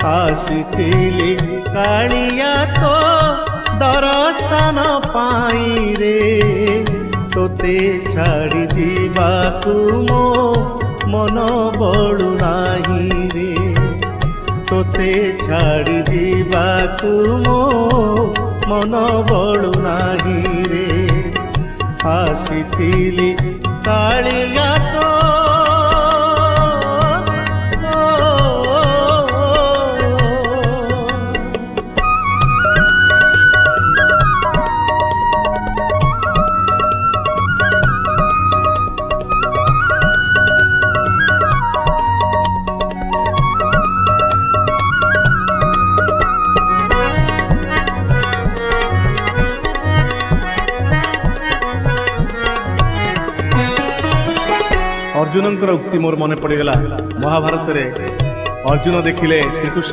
ଆସିଥିଲି କାଳିଆ ତୋ ଦର୍ଶନ ପାଇଁ ରେ, ତୋତେ ଛାଡ଼ି ଯିବାକୁ ମୋ ମନ ବଳୁ ନାହିଁ ରେ, ତୋତେ ଛାଡ଼ି ଯିବାକୁ ମୋ ମନ ବଳୁ ନାହିଁ ରେ, ଆସିଥିଲି କାଳିଆ ତୋ अर्जुन उक्ति मोर मन पड़गला। महाभारत रे अर्जुन देखिले श्रीकृष्ण